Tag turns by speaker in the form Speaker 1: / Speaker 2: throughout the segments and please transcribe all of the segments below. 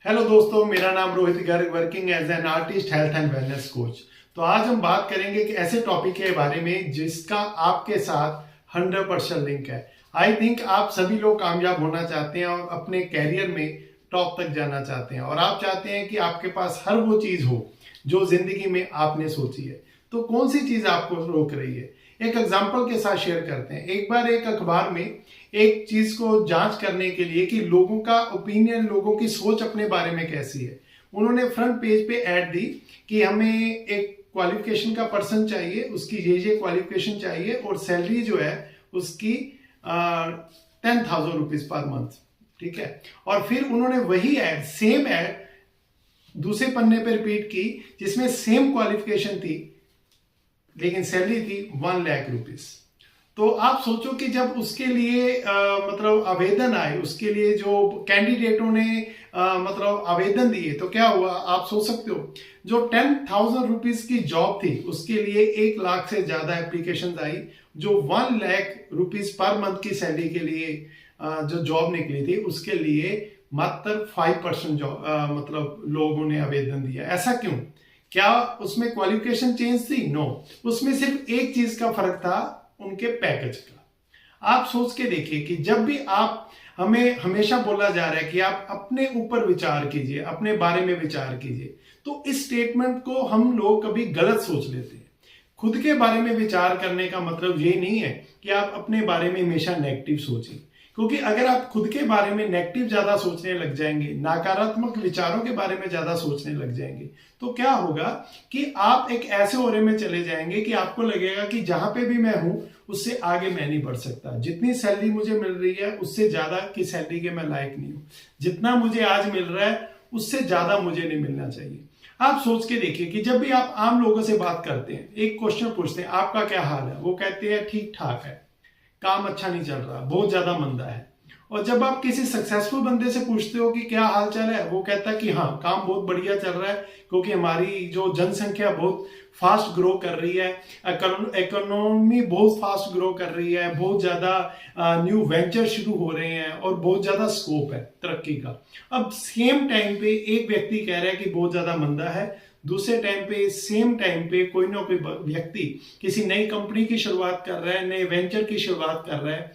Speaker 1: Hello दोस्तों, मेरा नाम Rohit Garg, working as an artist, health and wellness coach. तो आज हम बात करेंगे कि ऐसे टॉपिक के बारे में जिसका आपके साथ 100% लिंक है। आई थिंक आप सभी लोग कामयाब होना चाहते हैं और अपने कैरियर में टॉप तक जाना चाहते हैं और आप चाहते हैं कि आपके पास हर वो चीज हो जो जिंदगी में आपने सोची है। तो कौन सी चीज आपको रोक रही है? एक एग्जाम्पल के साथ शेयर करते हैं। एक बार एक अखबार में एक चीज को जांच करने के लिए कि लोगों का ओपिनियन, लोगों की सोच अपने बारे में कैसी है, उन्होंने फ्रंट पेज पे ऐड दी कि हमें एक क्वालिफिकेशन का पर्सन चाहिए, उसकी ये क्वालिफिकेशन चाहिए और सैलरी जो है उसकी 10,000 रुपीज पर मंथ। ठीक है। और फिर उन्होंने वही ऐड, सेम ऐड दूसरे पन्ने पर रिपीट की जिसमें सेम क्वालिफिकेशन थी लेकिन सैलरी थी 1 लाख रुपीज। तो आप सोचो कि जब उसके लिए मतलब आवेदन आए, उसके लिए जो कैंडिडेटों ने मतलब आवेदन दिए, तो क्या हुआ आप सोच सकते हो। जो 10,000 रुपीज की जॉब थी उसके लिए 1 लाख से ज्यादा एप्लीकेशन आई। जो 1 लाख रुपीज पर मंथ की सैलरी के लिए जो जॉब निकली थी उसके लिए मात्र 5% मतलब लोगों ने आवेदन दिया। ऐसा क्यों? क्या उसमें क्वालिफिकेशन चेंज थी? नो, उसमें सिर्फ एक चीज का फर्क था, उनके पैकेज का। आप सोच के देखिए कि जब भी आप, हमें हमेशा बोला जा रहा है कि आप अपने ऊपर विचार कीजिए, अपने बारे में विचार कीजिए, तो इस स्टेटमेंट को हम लोग कभी गलत सोच लेते हैं। खुद के बारे में विचार करने का मतलब ये नहीं है कि आप अपने बारे में हमेशा नेगेटिव सोचें, क्योंकि अगर आप खुद के बारे में नेगेटिव ज्यादा सोचने लग जाएंगे, नकारात्मक विचारों के बारे में ज्यादा सोचने लग जाएंगे, तो क्या होगा कि आप एक ऐसे ओरे में चले जाएंगे कि आपको लगेगा कि जहां पे भी मैं हूं उससे आगे मैं नहीं बढ़ सकता। जितनी सैलरी मुझे मिल रही है उससे ज्यादा की सैलरी के मैं लायक नहीं हूं। जितना मुझे आज मिल रहा है उससे ज्यादा मुझे नहीं मिलना चाहिए। आप सोच के देखिए कि जब भी आप आम लोगों से बात करते हैं, एक क्वेश्चन पूछते हैं, आपका क्या हाल है? वो कहते हैं ठीक ठाक है, काम अच्छा नहीं चल रहा, बहुत ज्यादा मंदा है। और जब आप किसी सक्सेसफुल बंदे से पूछते हो कि क्या हाल चाल है, वो कहता है कि हाँ, काम बहुत बढ़िया चल रहा है क्योंकि हमारी जो जनसंख्या बहुत फास्ट ग्रो कर रही है, इकोनॉमी बहुत फास्ट ग्रो कर रही है, बहुत ज्यादा न्यू वेंचर शुरू हो रहे हैं और बहुत ज्यादा स्कोप है तरक्की का। अब सेम टाइम पे एक व्यक्ति कह रहा है कि बहुत ज्यादा मंदा है, दूसरे टाइम पे, सेम टाइम पे कोई ना कोई व्यक्ति किसी नई कंपनी की शुरुआत कर रहा है, नए वेंचर की शुरुआत कर रहा है,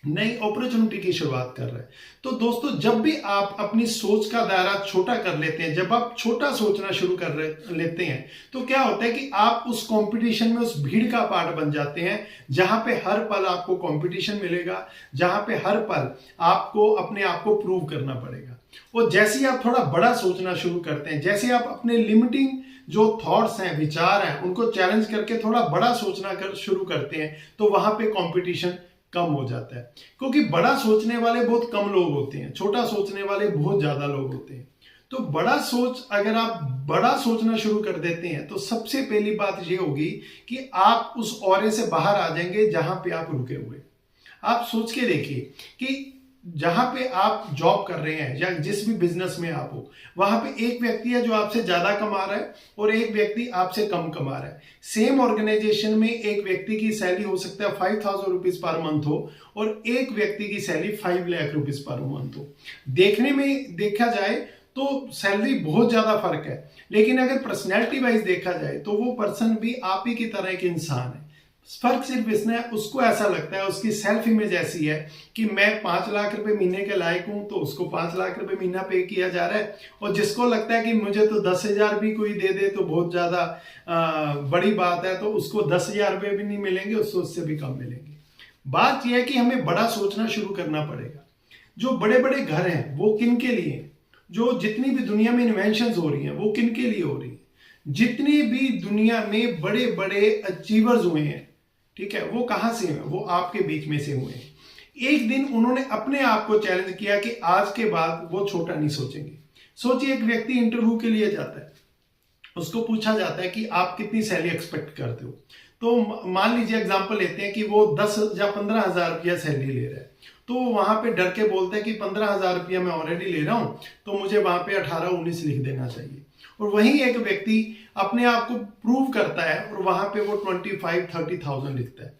Speaker 1: नई अपॉर्चुनिटी की शुरुआत कर रहे हैं। तो दोस्तों, जब भी आप अपनी सोच का दायरा छोटा कर लेते हैं, जब आप छोटा सोचना शुरू कर लेते हैं, तो क्या होता है कि आप उस कंपटीशन में, उस भीड़ का पार्ट बन जाते हैं जहां पे हर पल आपको कंपटीशन मिलेगा, जहां पे हर पल आपको अपने आप को प्रूव करना पड़ेगा। और जैसे ही आप थोड़ा बड़ा सोचना शुरू करते हैं, जैसे आप अपने लिमिटिंग जो थॉट्स हैं, विचार हैं, उनको चैलेंज करके थोड़ा बड़ा सोचना शुरू करते हैं, तो वहां पे कंपटीशन कम हो जाता है। क्योंकि बड़ा सोचने वाले बहुत कम लोग होते हैं, छोटा सोचने वाले बहुत ज्यादा लोग होते हैं। तो बड़ा सोच, अगर आप बड़ा सोचना शुरू कर देते हैं तो सबसे पहली बात यह होगी कि आप उस औरे से बाहर आ जाएंगे जहां पे आप रुके हुए। आप सोच के देखिए कि जहां पे आप जॉब कर रहे हैं या जिस भी बिजनेस में आप हो, वहां पे एक व्यक्ति है जो आपसे ज्यादा कमा रहा है और एक व्यक्ति आपसे कम कमा रहा है। सेम ऑर्गेनाइजेशन में एक व्यक्ति की सैलरी हो सकता है 5,000 रुपीज पर मंथ हो और एक व्यक्ति की salary 5 lakh rupees per month हो। देखने में देखा जाए तो सैलरी बहुत ज्यादा फर्क है, लेकिन अगर पर्सनैलिटी वाइज देखा जाए तो वो पर्सन भी आप ही की तरह एक इंसान है। फर्क सिर्फ इसमें है, उसको ऐसा लगता है, उसकी सेल्फ इमेज ऐसी है कि मैं 5 लाख रुपए महीने के लायक हूं, तो उसको 5 लाख रुपए महीना पे किया जा रहा है। और जिसको लगता है कि मुझे तो 10,000 भी कोई दे दे तो बहुत ज्यादा बड़ी बात है, तो उसको 10,000 रुपए भी नहीं मिलेंगे, उसको उससे भी कम मिलेंगे। बात यह है कि हमें बड़ा सोचना शुरू करना पड़ेगा। जो बड़े बड़े घर हैं वो किन के लिए? जो जितनी भी दुनिया में इन्वेंशन हो रही है वो किन के लिए हो रही है? जितनी भी दुनिया में बड़े बड़े अचीवर्स हुए हैं, ठीक है, वो कहां से हुए? वो आपके बीच में से हुए हैं। एक दिन उन्होंने अपने आप को चैलेंज किया कि आज के बाद वो छोटा नहीं सोचेंगे। सोचिए, एक व्यक्ति इंटरव्यू के लिए जाता है, उसको पूछा जाता है कि आप कितनी सैलरी एक्सपेक्ट करते हो। तो मान लीजिए एग्जांपल लेते हैं कि वो 10 या 15,000 रुपया सैलरी ले रहा है, तो वहां पे डर के बोलते हैं कि 15,000 रुपया मैं ऑलरेडी ले रहा हूं, तो मुझे वहां पे 18-19 लिख देना चाहिए। और वहीं एक व्यक्ति अपने आप को प्रूव करता है और वहां पे वो 25-30,000 लिखता है।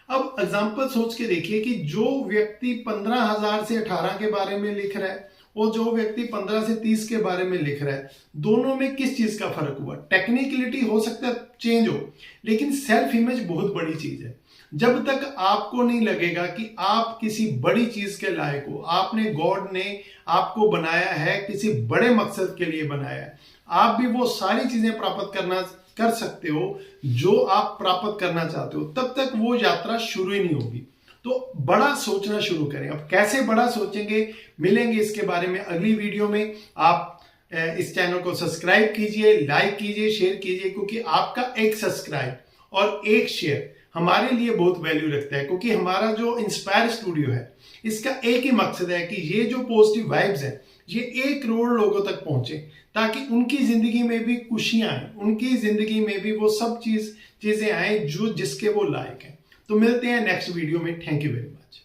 Speaker 1: अब एग्जाम्पल सोच के देखिए कि जो व्यक्ति 15,000 से 18 के बारे में लिख रहा है और जो व्यक्ति 15 से 30 के बारे में लिख रहा है, दोनों में किस चीज का फर्क हुआ? टेक्निकलिटी हो सकता है चेंज हो, लेकिन सेल्फ इमेज बहुत बड़ी चीज है। जब तक आपको नहीं लगेगा कि आप किसी बड़ी चीज के लायक हो, आपने गॉड ने आपको बनाया है, किसी बड़े मकसद के लिए बनाया है, आप भी वो सारी चीजें प्राप्त कर सकते हो जो आप प्राप्त करना चाहते हो, तब तक वो यात्रा शुरू ही नहीं होगी। तो बड़ा सोचना शुरू करें। अब कैसे बड़ा सोचेंगे, मिलेंगे इसके बारे में अगली वीडियो में। आप इस चैनल को सब्सक्राइब कीजिए, लाइक कीजिए, शेयर कीजिए, क्योंकि आपका एक सब्सक्राइब और एक शेयर हमारे लिए बहुत वैल्यू रखता है। क्योंकि हमारा जो इंस्पायर स्टूडियो है, इसका एक ही मकसद है कि ये जो पॉजिटिव वाइब्स है ये 1 करोड़ लोगों तक पहुंचे, ताकि उनकी जिंदगी में भी खुशियां आए, उनकी जिंदगी में भी वो सब चीजें आए जो जिसके वो लायक हैं। तो मिलते हैं नेक्स्ट वीडियो में। Thank you very much.